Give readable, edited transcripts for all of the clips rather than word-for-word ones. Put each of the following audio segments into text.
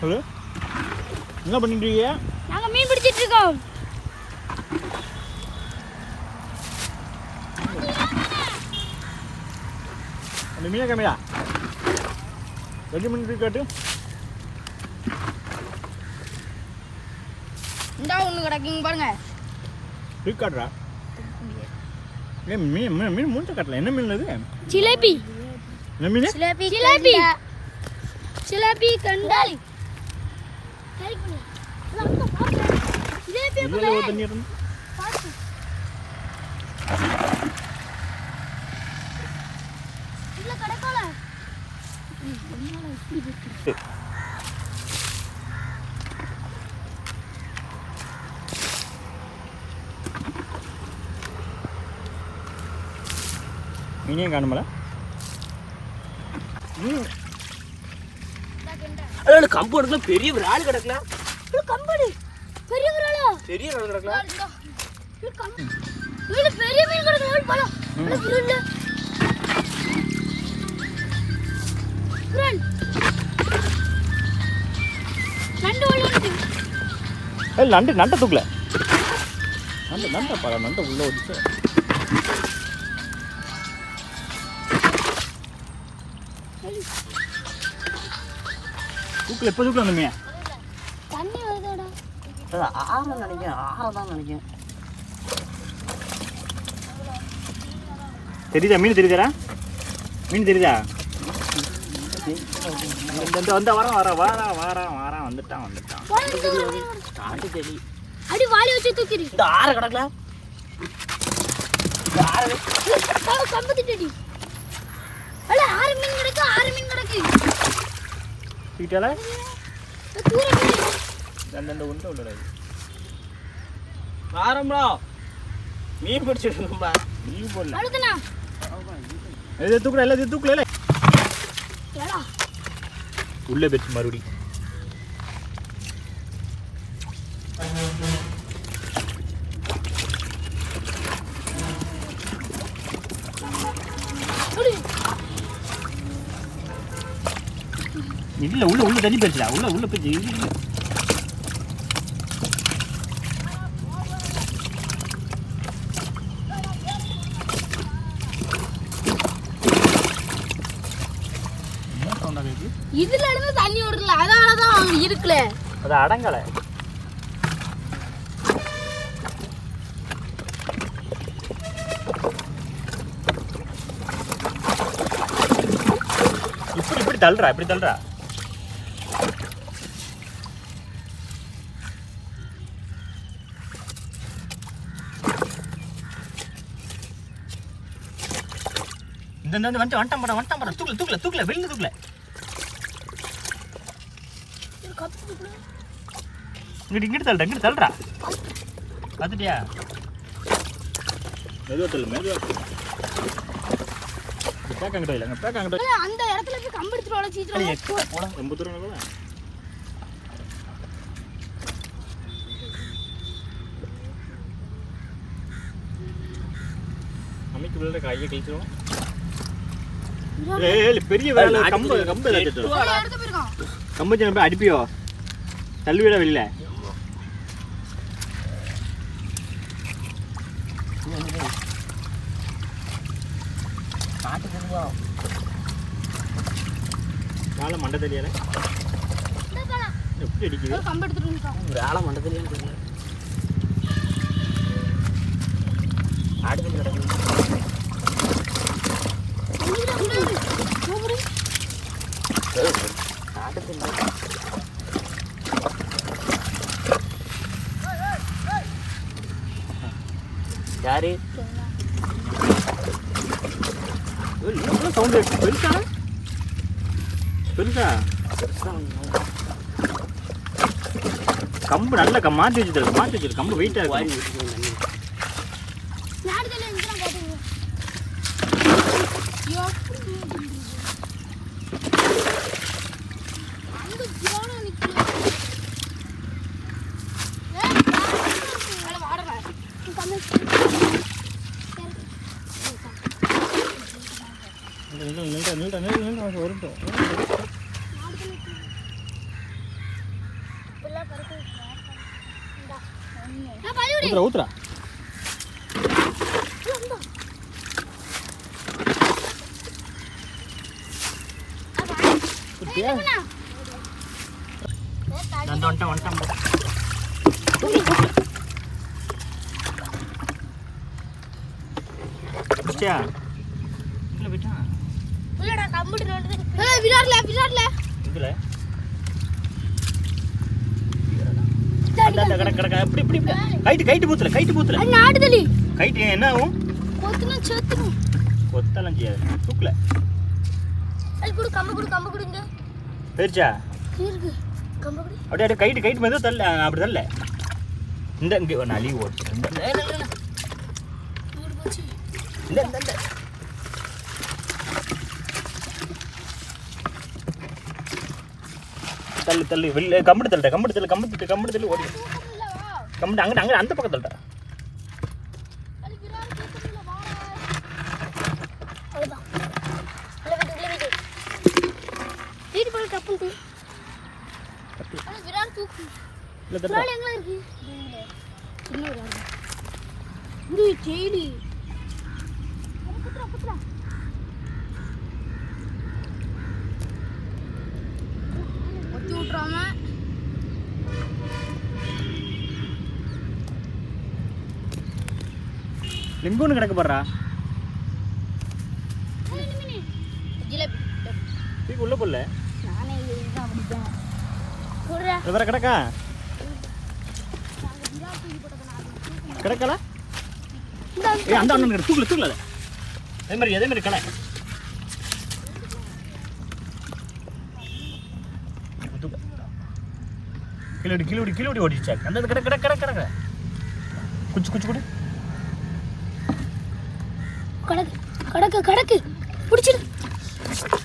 Hello, என்ன பண்ணிட்டு இருக்கீங்க? நாங்க மீன் பிடிச்சிட்டு இருக்கோம். அந்த மீனை கேமையா ரெண்டு மீன் காட்டு. இந்தா ஒன்று கிடக்குங்க பாருங்க. காட்டுறா. ஏன் மீன் மீன் மீன் மூட்டை காட்டல. என்ன மீன் அது? ஜிலேபி. என்ன மீன்? ஜிலேபி ஜிலேபி ஜிலேபி கண்டாலி. ஜிலேபி இதுல ஒரு தண்ணி இருந்து. இல்ல கடக்கல. மீனே காணுமல. அட கம்பு எடுக்கல, பெரிய விரால் கிடக்கல. கம்படி பெரிய விராலா? பெரிய விரால் கிடக்கல. இது பெரிய மீன் கிடக்கல. பாலா விரால். விரால் நண்டு ஓடுது. ஏய் நண்டு நண்ட தூக்கல. நண்ட பாரு, நண்ட உள்ள ஓடிச்சு. தூக்கல எப்போ தூக்கல அந்த மீன்? தண்ணி வருதோடா. அது ஆறதான் நினைக்கிறேன், ஆறதான் நினைக்கிறேன். தெரியுதா மீன்? தெரியுதா மீன்? தெரியுதா? வந்த வர வர வர வர வர வந்துட்டான் வந்துட்டான். காட்டு செடி அடி வாளி வச்சு தூக்கிடு. இந்த ஆற கிடக்கல. இந்த ஆற கம்பு திட்டடி. அட ஆறு மீன் கிடக்கு, ஆறு மீன் கிடக்கு. சீட்டால தூர மீன். ரெண்டு உண்டை உள்ளடா. ஆரம்பா மீன் பிடிச்சிட்டு இருக்கோம்பா. நீ போடல. அழுதுனா இது தூக்கல இல்ல, இது தூக்கல இல்ல. ஏடா உள்ள வெச்சு மறுபடி. இல்ல உள்ள உள்ள தண்ணி போயிடுச்சுடா. உள்ள போயிடுச்சு. இதுல இருந்து தண்ணி ஓடுல, அதனாலதான் அங்க இருக்குல. அது அடங்கல. இப்படி தள்ளுறா, இப்படி தள்ளுறா. இந்த வந்துட்டான் படம் தூக்கல வெளில தூக்கல. இங்கிட்டு தள்ளுறா. பார்த்துட்டியா? மெதுவா தள்ளு. பேக்காங்கிட்ட இல்லைங்க, பேக்காங்கிட்ட. அந்த இடத்துல போய் கம்பு எடுத்துட்டு வர சீக்கிரம் போடா. ரொம்ப தூரம் கூட அமைக்கு விழுற கையை கழிச்சிடும். பெரிய வேலை கம்பு எடுத்து போயிருக்கான். கம்பு சின்ன போய் அடிப்பியோ, தள்ளுவிட வெளியில. காலை மண்டை தெரியல. எப்படி அடிக்குது? கம்பு எடுத்துட்டு வேலை மண்டை தெரியல. ஆடுதல் கிடக்கு. யாரு சவுண்ட் பெருசா பெருசா கம்பு நல்ல மாற்றி வச்சிருக்கு. கம்பு வெயிட்டா இருக்கு. நான் பழி விடு. ஊத்துறா குட்டியா நான் வந்துட்டேன் குட்டியா இல்லை போயிட்டா இல்லடா கம்ப்யூட்டர் வந்து விராட்ல இதுல கடக்க இப்படி கைட்டு பூத்துல அது நாடுதலி கைட்டு என்ன ஆகும் கொத்துனா செத்துரும் கொத்தலாம் செய்யாது தூக்கல அது குடு கம்ப குடுங்க பெருச்சா இருக்கு கம்ப குடு அப்படியே கைட்டு மெதுவா தள்ள அப்படி தள்ள இந்த இங்க நான் லீவ் ஓட்டு ஊர் போச்சு இந்த தள்ளு வெளில கம்பெடு தள்ளு ஓடி கம்பெடு அங்கே அந்த பக்கம் தள்ளுடா அது விராட் கேட்கல வா அவ்வளவுதான் இல்ல வீடு போய் கப்பு தூ அது விராட் தூக்கு இல்லை விராட் எங்க இருக்கு சின்ன விராட் இது டெய்லி புத்ரா ஒட்டி விட்டுறாம லிம்பு ஒன்று கிடக்க போடுறா ஜிலேபி தூக்கி உள்ள போடல நானே இதுதான் பிடிப்பேன் போடுறா வேற கிடக்கா கிடக்கல ஏய் அந்த அண்ணன் கிட்ட தூக்கல அதே மாதிரி கடை கிலோடி ஓடிச்சா அந்த கிடக்க குச்சு கொடு கடக்கு பிடிச்சிரு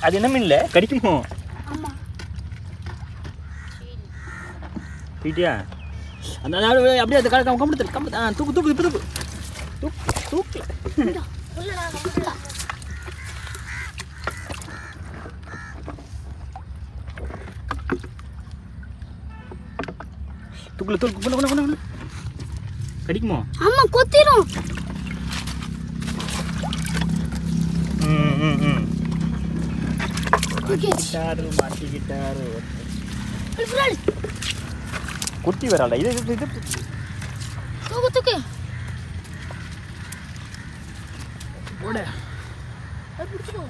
அது என்ன மீன்ல கடிக்குமோ ஆமா வீட்டியா அந்த அப்படியே அந்த கம்பெடுத்து தூக்கு இப்போ தூக்கு உள்ளடா தூக்கு கடிக்குமோ ஆமா கொத்திரும் மாட்டிக்கிட்டாரு விராட் குட்டி வரால இது தூக்கு ஓட அது பிடிச்சிரு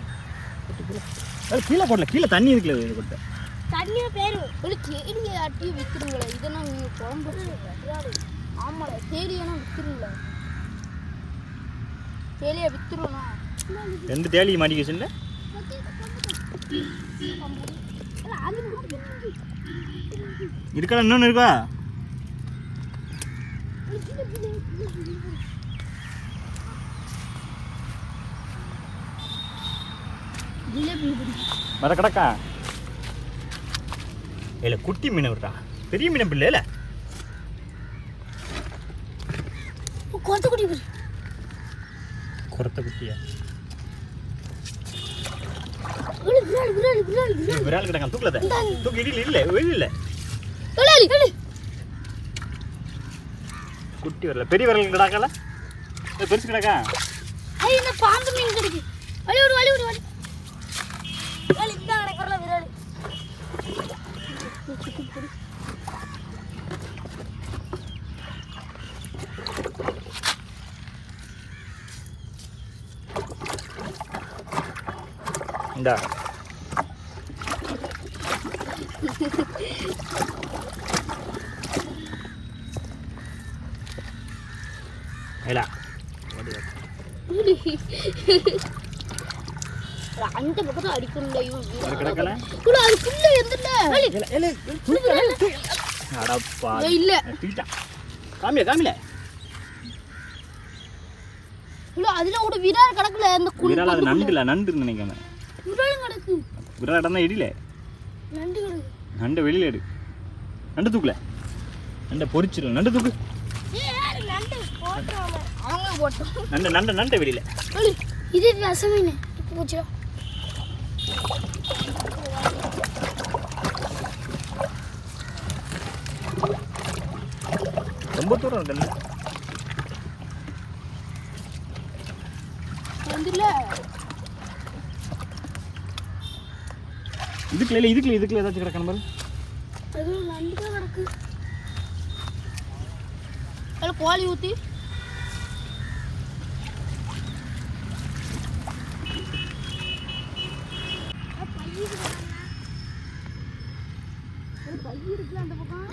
கீழே போடல கீழே தண்ணி இருக்குல்ல இது கொடுத்த தண்ணிய பேரு ஒரு தேடிய அட்டி வித்துருங்களே இதெல்லாம் நீங்க குழம்பு ஆமால தேடியெல்லாம் வித்துருங்களே தேலியை வித்துருவா ரெண்டு தேலியை மாட்டிக்கிச்சுல்ல இருக்கா இன்னொன்று இருக்கா வர கிடக்கா இல்லை குட்டி மீன் விடுறா பெரிய மீன் பிள்ளை இல்லை குறத்த குட்டியா விரால் கிடக்கா தூக்கல தூக்கி இடியில் இல்லை வெளியில் குட்டி வரல பெரிய விரல் கிடக்கல பெருசு கிடக்கா பாம்பு மீன் கிடைக்கு வழி விடு இந்த கிடக்குறல விரால் இந்தா இல்ல அந்த பக்கத்துல அடிக்கணும் கிடக்கல அதுக்குள்ள எந்தல்ல அடப்பா இல்ல காமில அதுல கூட விரால் கிடக்கல அந்த விரால் அது நண்டு நினைக்கிறேன் விரால் கிடக்கு விரால் இடம்தான் இடியில நண்டு கிடக்கு நண்டை வெளியில எடு நண்டு தூக்கல நண்டை பொரிச்சிடும் நண்டு தூக்கு நண்டு போட்டாம அவங்க போட்டோம் நண்டை வெளியில இது ரசமீன் போச்சா ரொம்ப தூரம் இருக்குல்ல. வந்துல இதுக்குள்ள ஏதாச்சும் கிடக்கணும் பாரு. அது நண்டு தான் கிடக்கு. அதில் கோழி ஊற்றி பைய இருக்குல்ல அந்த பக்கம்